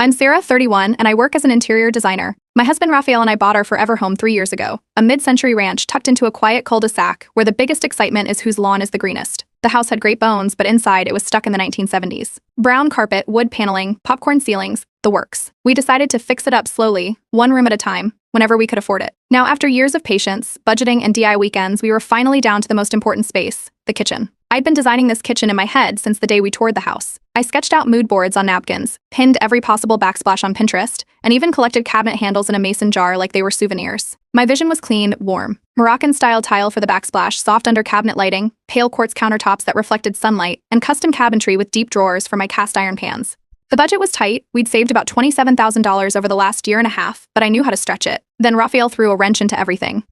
I'm Sarah, 31, and I work as an interior designer. My husband Raphael and I bought our forever home 3 years ago, a mid-century ranch tucked into a quiet cul-de-sac where the biggest excitement is whose lawn is the greenest. The house had great bones, but inside it was stuck in the 1970s. Brown carpet, wood paneling, popcorn ceilings, the works. We decided to fix it up slowly, one room at a time, whenever we could afford it. Now, after years of patience, budgeting, and DIY weekends, we were finally down to the most important space, the kitchen. I'd been designing this kitchen in my head since the day we toured the house. I sketched out mood boards on napkins, pinned every possible backsplash on Pinterest, and even collected cabinet handles in a mason jar like they were souvenirs. My vision was clean, warm. Moroccan-style tile for the backsplash, soft under cabinet lighting, pale quartz countertops that reflected sunlight, and custom cabinetry with deep drawers for my cast iron pans. The budget was tight. We'd saved about $27,000 over the last year and a half, but I knew how to stretch it. Then Raphael threw a wrench into everything.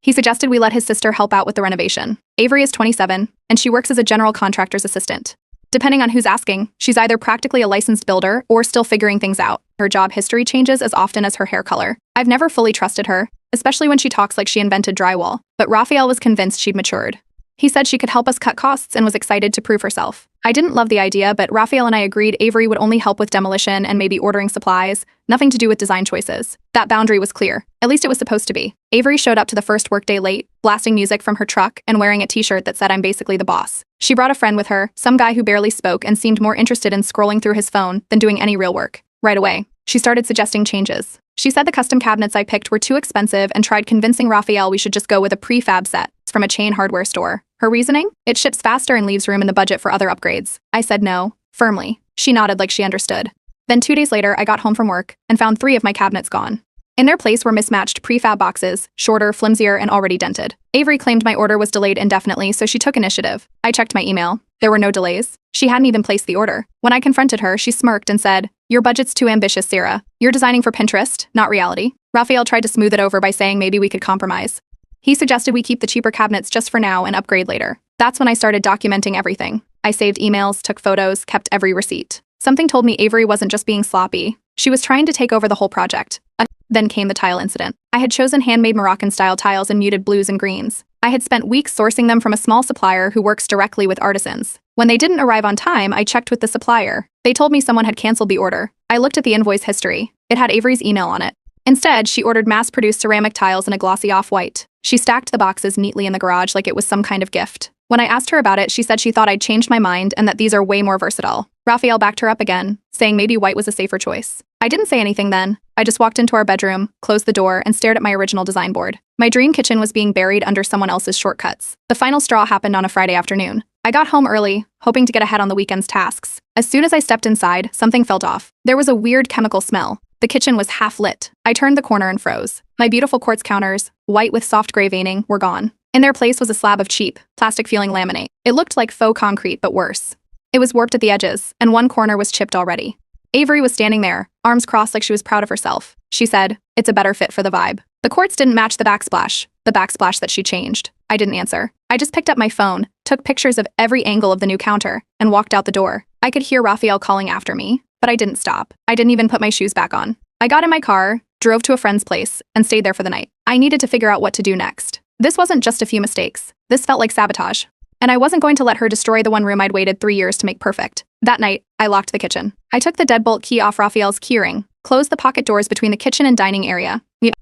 He suggested we let his sister help out with the renovation. Avery is 27, and she works as a general contractor's assistant. Depending on who's asking, she's either practically a licensed builder or still figuring things out. Her job history changes as often as her hair color. I've never fully trusted her, especially when she talks like she invented drywall, but Raphael was convinced she'd matured. He said she could help us cut costs and was excited to prove herself. I didn't love the idea, but Raphael and I agreed Avery would only help with demolition and maybe ordering supplies, nothing to do with design choices. That boundary was clear. At least it was supposed to be. Avery showed up to the first workday late, blasting music from her truck and wearing a t-shirt that said "I'm basically the boss." She brought a friend with her, some guy who barely spoke and seemed more interested in scrolling through his phone than doing any real work. Right away, she started suggesting changes. She said the custom cabinets I picked were too expensive and tried convincing Raphael we should just go with a prefab set from a chain hardware store. Her reasoning? It ships faster and leaves room in the budget for other upgrades. I said no, firmly. She nodded like she understood. Then 2 days later, I got home from work and found 3 of my cabinets gone. In their place were mismatched prefab boxes, shorter, flimsier, and already dented. Avery claimed my order was delayed indefinitely, so she took initiative. I checked my email. There were no delays. She hadn't even placed the order. When I confronted her, she smirked and said, "Your budget's too ambitious, Sarah. You're designing for Pinterest, not reality." Raphael tried to smooth it over by saying maybe we could compromise. He suggested we keep the cheaper cabinets just for now and upgrade later. That's when I started documenting everything. I saved emails, took photos, kept every receipt. Something told me Avery wasn't just being sloppy. She was trying to take over the whole project. Then came the tile incident. I had chosen handmade Moroccan-style tiles in muted blues and greens. I had spent weeks sourcing them from a small supplier who works directly with artisans. When they didn't arrive on time, I checked with the supplier. They told me someone had canceled the order. I looked at the invoice history. It had Avery's email on it. Instead, she ordered mass-produced ceramic tiles in a glossy off-white. She stacked the boxes neatly in the garage like it was some kind of gift. When I asked her about it, she said she thought I'd changed my mind and that these are way more versatile. Raphael backed her up again, saying maybe white was a safer choice. I didn't say anything then. I just walked into our bedroom, closed the door, and stared at my original design board. My dream kitchen was being buried under someone else's shortcuts. The final straw happened on a Friday afternoon. I got home early, hoping to get ahead on the weekend's tasks. As soon as I stepped inside, something felt off. There was a weird chemical smell. The kitchen was half lit. I turned the corner and froze. My beautiful quartz counters, white with soft gray veining, were gone. In their place was a slab of cheap, plastic-feeling laminate. It looked like faux concrete, but worse. It was warped at the edges, and one corner was chipped already. Avery was standing there, arms crossed like she was proud of herself. She said, "It's a better fit for the vibe." The quartz didn't match the backsplash that she changed. I didn't answer. I just picked up my phone, took pictures of every angle of the new counter, and walked out the door. I could hear Raphael calling after me, but I didn't stop. I didn't even put my shoes back on. I got in my car, drove to a friend's place, and stayed there for the night. I needed to figure out what to do next. This wasn't just a few mistakes. This felt like sabotage. And I wasn't going to let her destroy the one room I'd waited 3 years to make perfect. That night, I locked the kitchen. I took the deadbolt key off Raphael's keyring, closed the pocket doors between the kitchen and dining area,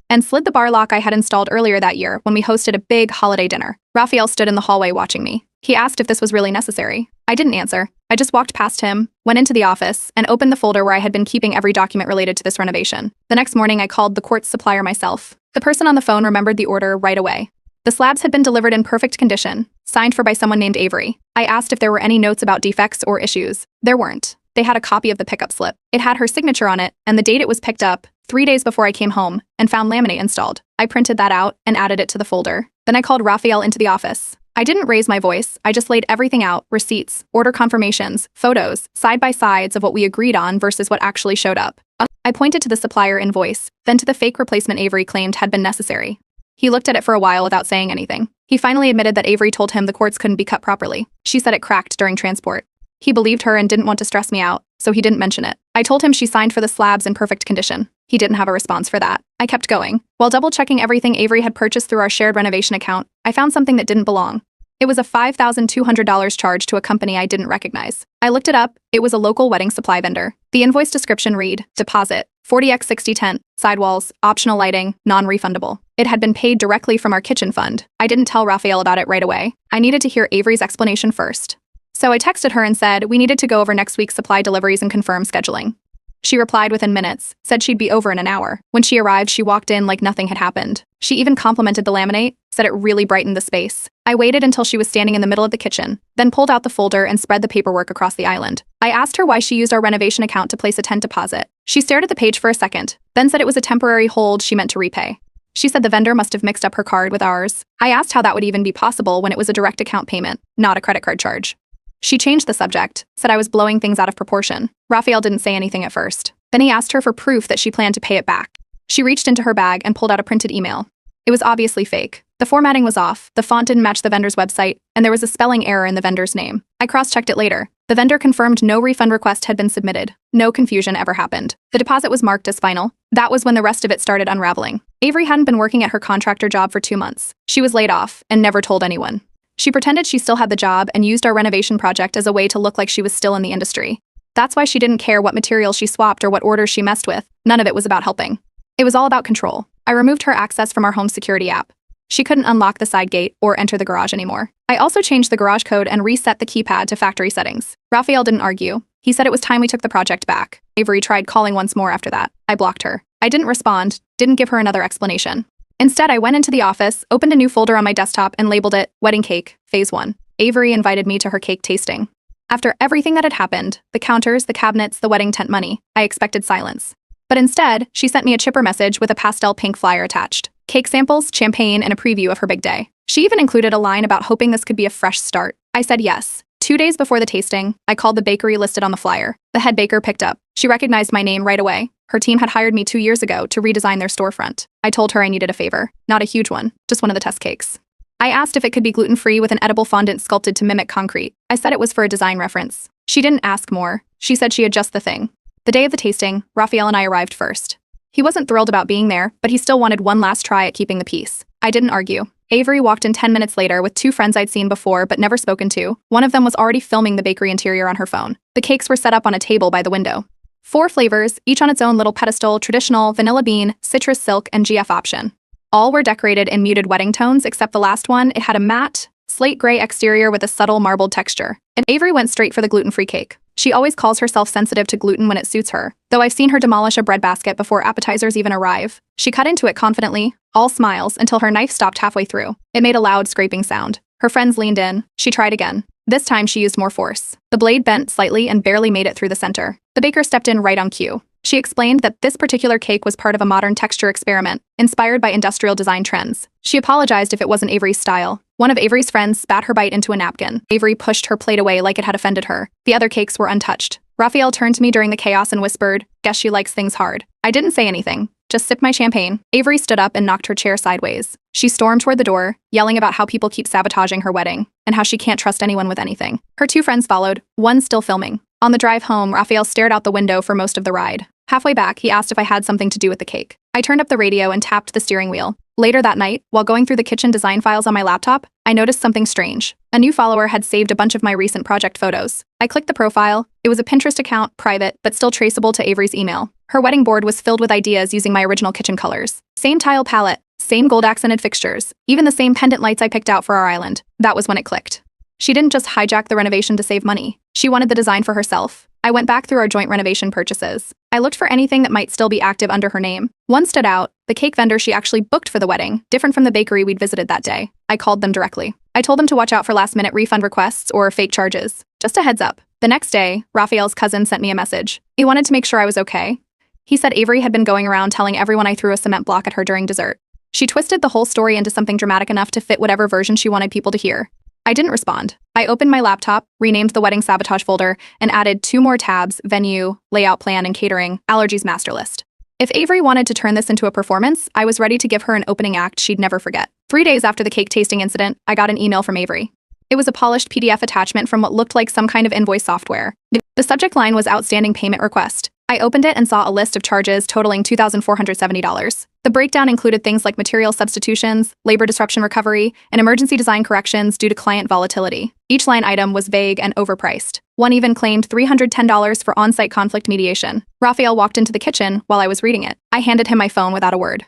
and slid the bar lock I had installed earlier that year when we hosted a big holiday dinner. Raphael stood in the hallway watching me. He asked if this was really necessary. I didn't answer. I just walked past him, went into the office, and opened the folder where I had been keeping every document related to this renovation. The next morning, I called the quartz supplier myself. The person on the phone remembered the order right away. The slabs had been delivered in perfect condition, signed for by someone named Avery. I asked if there were any notes about defects or issues. There weren't. They had a copy of the pickup slip. It had her signature on it, and the date it was picked up, 3 days before I came home, and found laminate installed. I printed that out and added it to the folder. Then I called Raphael into the office. I didn't raise my voice. I just laid everything out, receipts, order confirmations, photos, side-by-sides of what we agreed on versus what actually showed up. I pointed to the supplier invoice, then to the fake replacement Avery claimed had been necessary. He looked at it for a while without saying anything. He finally admitted that Avery told him the quartz couldn't be cut properly. She said it cracked during transport. He believed her and didn't want to stress me out, so he didn't mention it. I told him she signed for the slabs in perfect condition. He didn't have a response for that. I kept going. While double-checking everything Avery had purchased through our shared renovation account, I found something that didn't belong. It was a $5,200 charge to a company I didn't recognize. I looked it up. It was a local wedding supply vendor. The invoice description read, deposit, 40x60 tent, sidewalls, optional lighting, non-refundable. It had been paid directly from our kitchen fund. I didn't tell Raphael about it right away. I needed to hear Avery's explanation first. So I texted her and said we needed to go over next week's supply deliveries and confirm scheduling. She replied within minutes, said she'd be over in an hour. When she arrived, she walked in like nothing had happened. She even complimented the laminate, said it really brightened the space. I waited until she was standing in the middle of the kitchen, then pulled out the folder and spread the paperwork across the island. I asked her why she used our renovation account to place a tent deposit. She stared at the page for a second, then said it was a temporary hold she meant to repay. She said the vendor must have mixed up her card with ours. I asked how that would even be possible when it was a direct account payment, not a credit card charge. She changed the subject, said I was blowing things out of proportion. Raphael didn't say anything at first. Then he asked her for proof that she planned to pay it back. She reached into her bag and pulled out a printed email. It was obviously fake. The formatting was off, the font didn't match the vendor's website, and there was a spelling error in the vendor's name. I cross-checked it later. The vendor confirmed no refund request had been submitted. No confusion ever happened. The deposit was marked as final. That was when the rest of it started unraveling. Avery hadn't been working at her contractor job for 2 months. She was laid off and never told anyone. She pretended she still had the job and used our renovation project as a way to look like she was still in the industry. That's why she didn't care what materials she swapped or what orders she messed with. None of it was about helping. It was all about control. I removed her access from our home security app. She couldn't unlock the side gate or enter the garage anymore. I also changed the garage code and reset the keypad to factory settings. Raphael didn't argue. He said it was time we took the project back. Avery tried calling once more after that. I blocked her. I didn't respond, didn't give her another explanation. Instead, I went into the office, opened a new folder on my desktop, and labeled it Wedding Cake, Phase 1. Avery invited me to her cake tasting. After everything that had happened, the counters, the cabinets, the wedding tent money, I expected silence. But instead, she sent me a chipper message with a pastel pink flyer attached. Cake samples, champagne, and a preview of her big day. She even included a line about hoping this could be a fresh start. I said yes. 2 days before the tasting, I called the bakery listed on the flyer. The head baker picked up. She recognized my name right away. Her team had hired me 2 years ago to redesign their storefront. I told her I needed a favor. Not a huge one, just one of the test cakes. I asked if it could be gluten-free with an edible fondant sculpted to mimic concrete. I said it was for a design reference. She didn't ask more. She said she had just the thing. The day of the tasting, Raphael and I arrived first. He wasn't thrilled about being there, but he still wanted one last try at keeping the peace. I didn't argue. Avery walked in 10 minutes later with 2 friends I'd seen before but never spoken to. One of them was already filming the bakery interior on her phone. The cakes were set up on a table by the window. 4 flavors, each on its own little pedestal: traditional, vanilla bean, citrus silk, and GF option. All were decorated in muted wedding tones, except the last one. It had a matte, slate gray exterior with a subtle marbled texture. And Avery went straight for the gluten-free cake. She always calls herself sensitive to gluten when it suits her, though I've seen her demolish a breadbasket before appetizers even arrive. She cut into it confidently, all smiles, until her knife stopped halfway through. It made a loud scraping sound. Her friends leaned in. She tried again. This time she used more force. The blade bent slightly and barely made it through the center. The baker stepped in right on cue. She explained that this particular cake was part of a modern texture experiment, inspired by industrial design trends. She apologized if it wasn't Avery's style. One of Avery's friends spat her bite into a napkin. Avery pushed her plate away like it had offended her. The other cakes were untouched. Raphael turned to me during the chaos and whispered, "Guess she likes things hard." I didn't say anything, just sipped my champagne. Avery stood up and knocked her chair sideways. She stormed toward the door, yelling about how people keep sabotaging her wedding, and how she can't trust anyone with anything. Her 2 friends followed, one still filming. On the drive home, Raphael stared out the window for most of the ride. Halfway back, he asked if I had something to do with the cake. I turned up the radio and tapped the steering wheel. Later that night, while going through the kitchen design files on my laptop, I noticed something strange. A new follower had saved a bunch of my recent project photos. I clicked the profile. It was a Pinterest account, private, but still traceable to Avery's email. Her wedding board was filled with ideas using my original kitchen colors. Same tile palette, same gold accented fixtures, even the same pendant lights I picked out for our island. That was when it clicked. She didn't just hijack the renovation to save money. She wanted the design for herself. I went back through our joint renovation purchases. I looked for anything that might still be active under her name. One stood out, the cake vendor she actually booked for the wedding, different from the bakery we'd visited that day. I called them directly. I told them to watch out for last-minute refund requests or fake charges. Just a heads up. The next day, Raphael's cousin sent me a message. He wanted to make sure I was okay. He said Avery had been going around telling everyone I threw a cement block at her during dessert. She twisted the whole story into something dramatic enough to fit whatever version she wanted people to hear. I didn't respond. I opened my laptop, renamed the wedding sabotage folder, and added 2 more tabs: venue, layout plan, and catering, allergies master list. If Avery wanted to turn this into a performance, I was ready to give her an opening act she'd never forget. 3 days after the cake tasting incident, I got an email from Avery. It was a polished PDF attachment from what looked like some kind of invoice software. The subject line was outstanding payment request. I opened it and saw a list of charges totaling $2,470. The breakdown included things like material substitutions, labor disruption recovery, and emergency design corrections due to client volatility. Each line item was vague and overpriced. One even claimed $310 for on-site conflict mediation. Raphael walked into the kitchen while I was reading it. I handed him my phone without a word.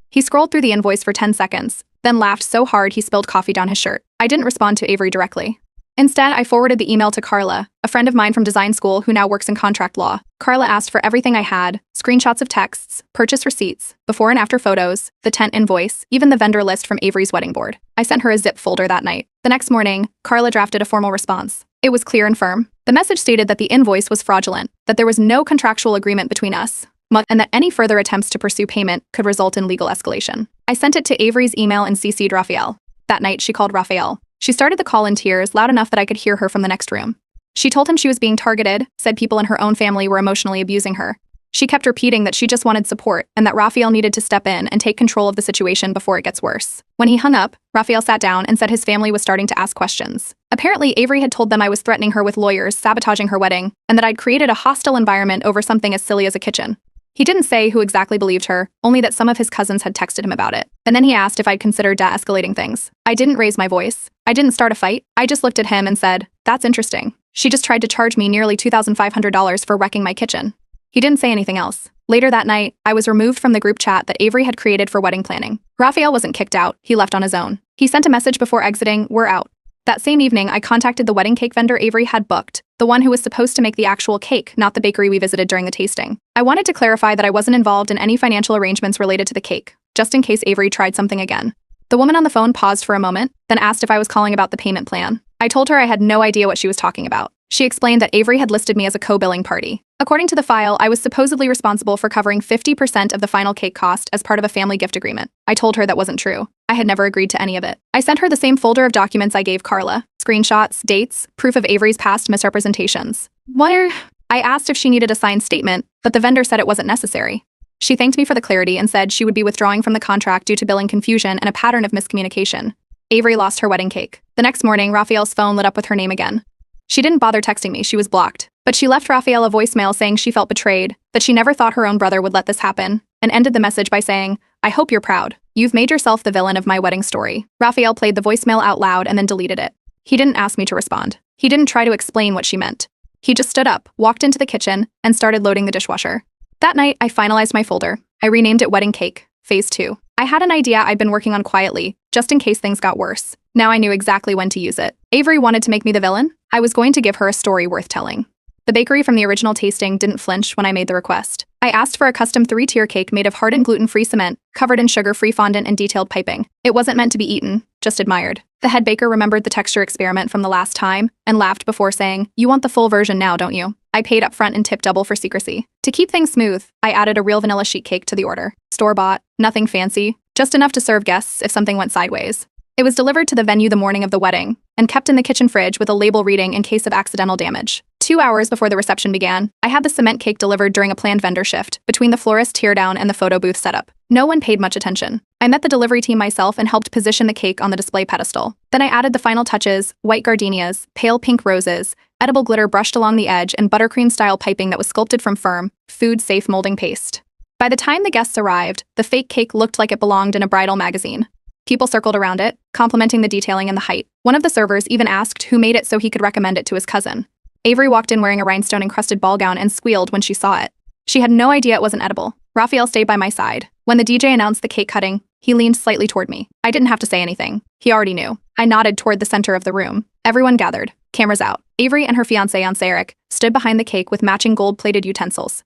He scrolled through the invoice for 10 seconds, then laughed so hard he spilled coffee down his shirt. I didn't respond to Avery directly. Instead, I forwarded the email to Carla, a friend of mine from design school who now works in contract law. Carla asked for everything I had, screenshots of texts, purchase receipts, before and after photos, the tent invoice, even the vendor list from Avery's wedding board. I sent her a zip folder that night. The next morning, Carla drafted a formal response. It was clear and firm. The message stated that the invoice was fraudulent, that there was no contractual agreement between us, and that any further attempts to pursue payment could result in legal escalation. I sent it to Avery's email and CC'd Raphael. That night, she called Raphael. She started the call in tears, loud enough that I could hear her from the next room. She told him she was being targeted, said people in her own family were emotionally abusing her. She kept repeating that she just wanted support and that Raphael needed to step in and take control of the situation before it gets worse. When he hung up, Raphael sat down and said his family was starting to ask questions. Apparently, Avery had told them I was threatening her with lawyers, sabotaging her wedding, and that I'd created a hostile environment over something as silly as a kitchen. He didn't say who exactly believed her, only that some of his cousins had texted him about it. And then he asked if I'd consider de-escalating things. I didn't raise my voice. I didn't start a fight. I just looked at him and said, "That's interesting. She just tried to charge me nearly $2,500 for wrecking my kitchen." He didn't say anything else. Later that night, I was removed from the group chat that Avery had created for wedding planning. Raphael wasn't kicked out. He left on his own. He sent a message before exiting, "We're out." That same evening, I contacted the wedding cake vendor Avery had booked, the one who was supposed to make the actual cake, not the bakery we visited during the tasting. I wanted to clarify that I wasn't involved in any financial arrangements related to the cake, just in case Avery tried something again. The woman on the phone paused for a moment, then asked if I was calling about the payment plan. I told her I had no idea what she was talking about. She explained that Avery had listed me as a co-billing party. According to the file, I was supposedly responsible for covering 50% of the final cake cost as part of a family gift agreement. I told her that wasn't true. I had never agreed to any of it. I sent her the same folder of documents I gave Carla: screenshots, dates, proof of Avery's past misrepresentations. I asked if she needed a signed statement, but the vendor said it wasn't necessary. She thanked me for the clarity and said she would be withdrawing from the contract due to billing confusion and a pattern of miscommunication. Avery lost her wedding cake. The next morning, Raphael's phone lit up with her name again. She didn't bother texting me, she was blocked. But she left Raphael a voicemail saying she felt betrayed, that she never thought her own brother would let this happen, and ended the message by saying, "I hope you're proud. You've made yourself the villain of my wedding story." Raphael played the voicemail out loud and then deleted it. He didn't ask me to respond. He didn't try to explain what she meant. He just stood up, walked into the kitchen, and started loading the dishwasher. That night, I finalized my folder. I renamed it Wedding Cake, Phase 2. I had an idea I'd been working on quietly, just in case things got worse. Now I knew exactly when to use it. Avery wanted to make me the villain. I was going to give her a story worth telling. The bakery from the original tasting didn't flinch when I made the request. I asked for a custom 3-tier cake made of hardened gluten-free cement, covered in sugar-free fondant and detailed piping. It wasn't meant to be eaten, just admired. The head baker remembered the texture experiment from the last time and laughed before saying, "You want the full version now, don't you?" I paid up front and tipped double for secrecy. To keep things smooth, I added a real vanilla sheet cake to the order. Store-bought, nothing fancy, just enough to serve guests if something went sideways. It was delivered to the venue the morning of the wedding and kept in the kitchen fridge with a label reading in case of accidental damage. 2 hours before the reception began, I had the cement cake delivered during a planned vendor shift between the florist teardown and the photo booth setup. No one paid much attention. I met the delivery team myself and helped position the cake on the display pedestal. Then I added the final touches: white gardenias, pale pink roses, edible glitter brushed along the edge, and buttercream-style piping that was sculpted from firm, food-safe molding paste. By the time the guests arrived, the fake cake looked like it belonged in a bridal magazine. People circled around it, complimenting the detailing and the height. One of the servers even asked who made it so he could recommend it to his cousin. Avery walked in wearing a rhinestone-encrusted ball gown and squealed when she saw it. She had no idea it wasn't edible. Raphael stayed by my side. When the DJ announced the cake cutting, he leaned slightly toward me. I didn't have to say anything. He already knew. I nodded toward the center of the room. Everyone gathered, cameras out. Avery and her fiancé, Eric, stood behind the cake with matching gold-plated utensils.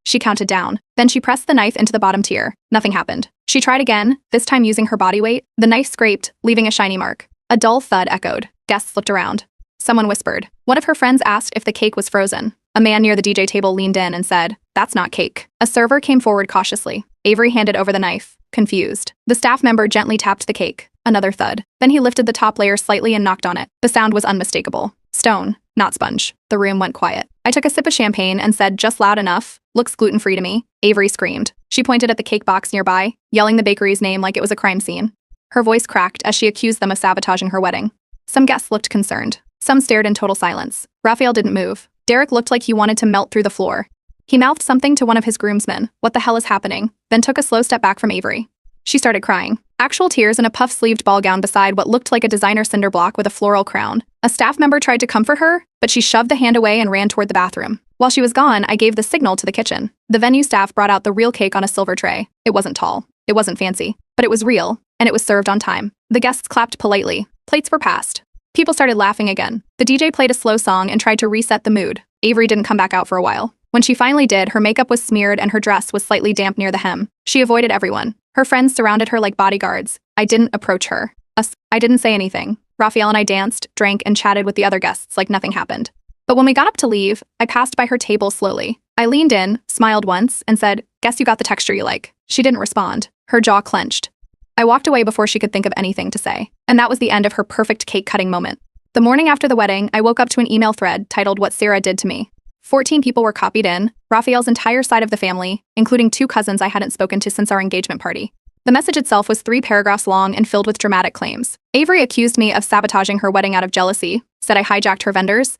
She counted down. Then she pressed the knife into the bottom tier. Nothing happened. She tried again, this time using her body weight. The knife scraped, leaving a shiny mark. A dull thud echoed. Guests looked around. Someone whispered. One of her friends asked if the cake was frozen. A man near the DJ table leaned in and said, "That's not cake." A server came forward cautiously. Avery handed over the knife, confused. The staff member gently tapped the cake. Another thud. Then he lifted the top layer slightly and knocked on it. The sound was unmistakable. Stone, not sponge. The room went quiet. I took a sip of champagne and said just loud enough, "Looks gluten-free to me." Avery screamed. She pointed at the cake box nearby, yelling the bakery's name like it was a crime scene. Her voice cracked as she accused them of sabotaging her wedding. Some guests looked concerned. Some stared in total silence. Raphael didn't move. Derek looked like he wanted to melt through the floor. He mouthed something to one of his groomsmen, "What the hell is happening?" then took a slow step back from Avery. She started crying. Actual tears in a puff-sleeved ball gown beside what looked like a designer cinder block with a floral crown. A staff member tried to comfort her, but she shoved the hand away and ran toward the bathroom. While she was gone, I gave the signal to the kitchen. The venue staff brought out the real cake on a silver tray. It wasn't tall. It wasn't fancy. But it was real, and it was served on time. The guests clapped politely. Plates were passed. People started laughing again. The DJ played a slow song and tried to reset the mood. Avery didn't come back out for a while. When she finally did, her makeup was smeared and her dress was slightly damp near the hem. She avoided everyone. Her friends surrounded her like bodyguards. I didn't approach her. I didn't say anything. Raphael and I danced, drank, and chatted with the other guests like nothing happened. But when we got up to leave, I passed by her table slowly. I leaned in, smiled once, and said, "Guess you got the texture you like." She didn't respond. Her jaw clenched. I walked away before she could think of anything to say. And that was the end of her perfect cake-cutting moment. The morning after the wedding, I woke up to an email thread titled "What Sarah Did to Me." 14 people were copied in, Raphael's entire side of the family, including 2 cousins I hadn't spoken to since our engagement party. The message itself was 3 paragraphs long and filled with dramatic claims. Avery accused me of sabotaging her wedding out of jealousy, said I hijacked her vendors,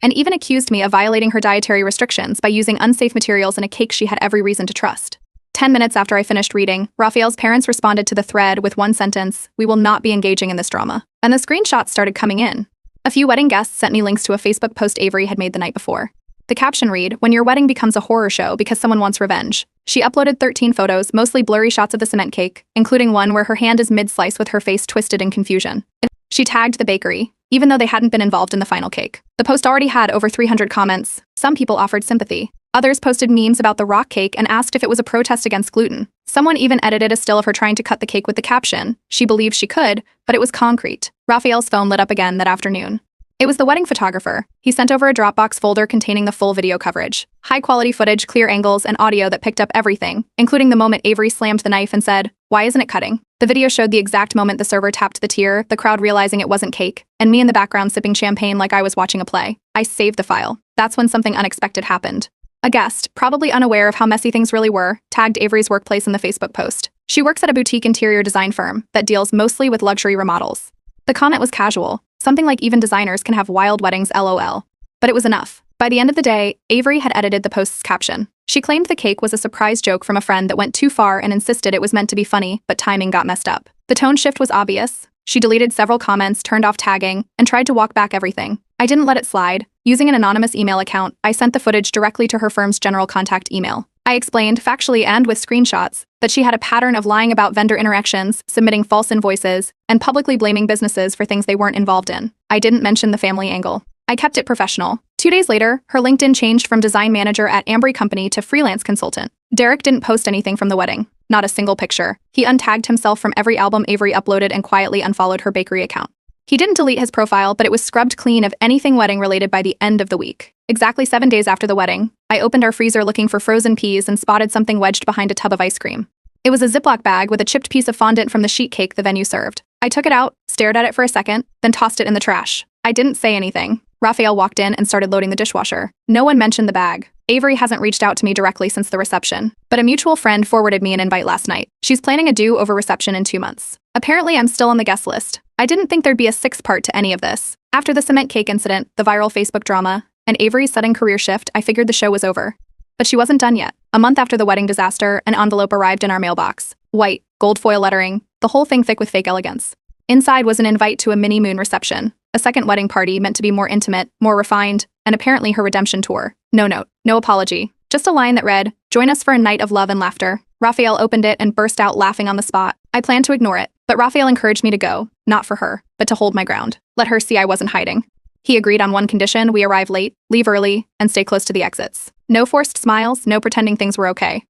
and even accused me of violating her dietary restrictions by using unsafe materials in a cake she had every reason to trust. 10 minutes after I finished reading, Raphael's parents responded to the thread with one sentence, "We will not be engaging in this drama." And the screenshots started coming in. A few wedding guests sent me links to a Facebook post Avery had made the night before. The caption read, "When your wedding becomes a horror show because someone wants revenge." She uploaded 13 photos, mostly blurry shots of the cement cake, including one where her hand is mid-slice with her face twisted in confusion. She tagged the bakery, even though they hadn't been involved in the final cake. The post already had over 300 comments. Some people offered sympathy. Others posted memes about the rock cake and asked if it was a protest against gluten. Someone even edited a still of her trying to cut the cake with the caption, "She believed she could, but it was concrete." Raphael's phone lit up again that afternoon. It was the wedding photographer. He sent over a Dropbox folder containing the full video coverage. High-quality footage, clear angles, and audio that picked up everything, including the moment Avery slammed the knife and said, "Why isn't it cutting?" The video showed the exact moment the server tapped the tier, the crowd realizing it wasn't cake, and me in the background sipping champagne like I was watching a play. I saved the file. That's when something unexpected happened. A guest, probably unaware of how messy things really were, tagged Avery's workplace in the Facebook post. She works at a boutique interior design firm that deals mostly with luxury remodels. The comment was casual, something like "Even designers can have wild weddings, LOL." But it was enough. By the end of the day, Avery had edited the post's caption. She claimed the cake was a surprise joke from a friend that went too far and insisted it was meant to be funny, but timing got messed up. The tone shift was obvious. She deleted several comments, turned off tagging, and tried to walk back everything. I didn't let it slide. Using an anonymous email account, I sent the footage directly to her firm's general contact email. I explained, factually and with screenshots, that she had a pattern of lying about vendor interactions, submitting false invoices, and publicly blaming businesses for things they weren't involved in. I didn't mention the family angle. I kept it professional. 2 days later, her LinkedIn changed from design manager at Ambry Company to freelance consultant. Derek didn't post anything from the wedding. Not a single picture. He untagged himself from every album Avery uploaded and quietly unfollowed her bakery account. He didn't delete his profile, but it was scrubbed clean of anything wedding-related by the end of the week. Exactly 7 days after the wedding, I opened our freezer looking for frozen peas and spotted something wedged behind a tub of ice cream. It was a Ziploc bag with a chipped piece of fondant from the sheet cake the venue served. I took it out, stared at it for a second, then tossed it in the trash. I didn't say anything. Raphael walked in and started loading the dishwasher. No one mentioned the bag. Avery hasn't reached out to me directly since the reception, but a mutual friend forwarded me an invite last night. She's planning a do-over reception in 2 months. Apparently, I'm still on the guest list. I didn't think there'd be a 6th part to any of this. After the cement cake incident, the viral Facebook drama, and Avery's sudden career shift, I figured the show was over. But she wasn't done yet. A month after the wedding disaster, an envelope arrived in our mailbox. White, gold foil lettering, the whole thing thick with fake elegance. Inside was an invite to a mini-moon reception, a second wedding party meant to be more intimate, more refined, and apparently her redemption tour. No note, no apology, just a line that read, "Join us for a night of love and laughter." Raphael opened it and burst out laughing on the spot. I planned to ignore it, but Raphael encouraged me to go, not for her, but to hold my ground. Let her see I wasn't hiding. He agreed on one condition: we arrive late, leave early, and stay close to the exits. No forced smiles, no pretending things were okay.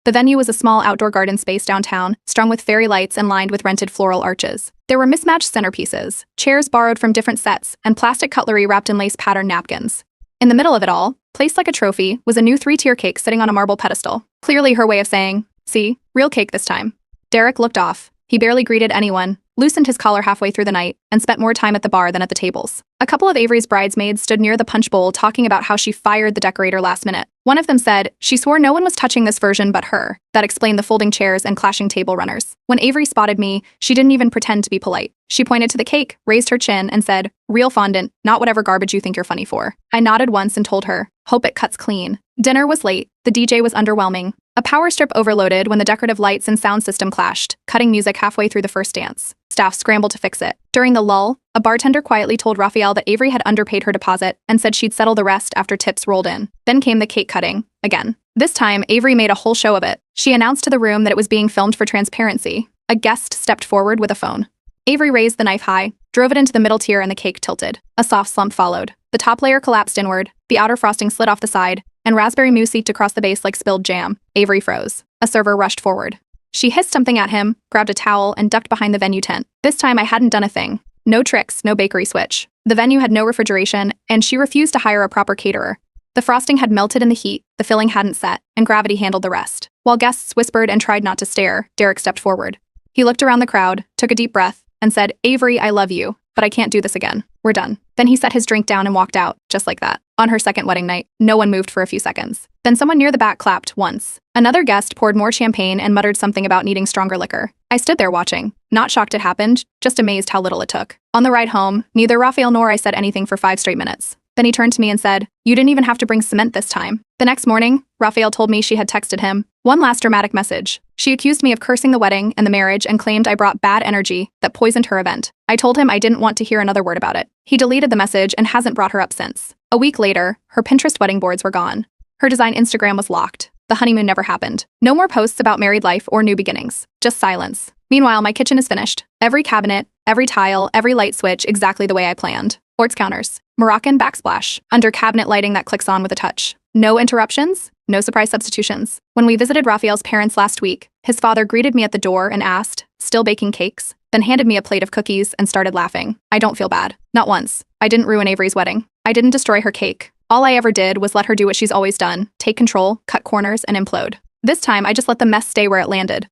The venue was a small outdoor garden space downtown, strung with fairy lights and lined with rented floral arches. There were mismatched centerpieces, chairs borrowed from different sets, and plastic cutlery wrapped in lace-patterned napkins. In the middle of it all, placed like a trophy, was a new 3-tier cake sitting on a marble pedestal. Clearly her way of saying, "See, real cake this time." Derek looked off. He barely greeted anyone, loosened his collar halfway through the night, and spent more time at the bar than at the tables. A couple of Avery's bridesmaids stood near the punch bowl talking about how she fired the decorator last minute. One of them said, she swore no one was touching this version but her. That explained the folding chairs and clashing table runners. When Avery spotted me, she didn't even pretend to be polite. She pointed to the cake, raised her chin, and said, "Real fondant, not whatever garbage you think you're funny for." I nodded once and told her, "Hope it cuts clean." Dinner was late. The DJ was underwhelming. A power strip overloaded when the decorative lights and sound system clashed, cutting music halfway through the first dance. Staff scrambled to fix it. During the lull, a bartender quietly told Raphael that Avery had underpaid her deposit and said she'd settle the rest after tips rolled in. Then came the cake cutting, again. This time, Avery made a whole show of it. She announced to the room that it was being filmed for transparency. A guest stepped forward with a phone. Avery raised the knife high, drove it into the middle tier, and the cake tilted. A soft slump followed. The top layer collapsed inward, the outer frosting slid off the side, and raspberry mousse seeped across the base like spilled jam. Avery froze. A server rushed forward. She hissed something at him, grabbed a towel, and ducked behind the venue tent. This time I hadn't done a thing. No tricks, no bakery switch. The venue had no refrigeration, and she refused to hire a proper caterer. The frosting had melted in the heat, the filling hadn't set, and gravity handled the rest. While guests whispered and tried not to stare, Derek stepped forward. He looked around the crowd, took a deep breath, and said, "Avery, I love you, but I can't do this again. We're done." Then he set his drink down and walked out, just like that. On her second wedding night, no one moved for a few seconds. Then someone near the back clapped once. Another guest poured more champagne and muttered something about needing stronger liquor. I stood there watching, not shocked it happened, just amazed how little it took. On the ride home, neither Raphael nor I said anything for 5 straight minutes. Then he turned to me and said, "You didn't even have to bring cement this time." The next morning, Raphael told me she had texted him one last dramatic message. She accused me of cursing the wedding and the marriage and claimed I brought bad energy that poisoned her event. I told him I didn't want to hear another word about it. He deleted the message and hasn't brought her up since. A week later, her Pinterest wedding boards were gone. Her design Instagram was locked. The honeymoon never happened. No more posts about married life or new beginnings. Just silence. Meanwhile, my kitchen is finished. Every cabinet, every tile, every light switch exactly the way I planned. Quartz counters. Moroccan backsplash. Under cabinet lighting that clicks on with a touch. No interruptions, no surprise substitutions. When we visited Raphael's parents last week, his father greeted me at the door and asked, "Still baking cakes?" Then handed me a plate of cookies and started laughing. I don't feel bad. Not once. I didn't ruin Avery's wedding. I didn't destroy her cake. All I ever did was let her do what she's always done, take control, cut corners, and implode. This time, I just let the mess stay where it landed.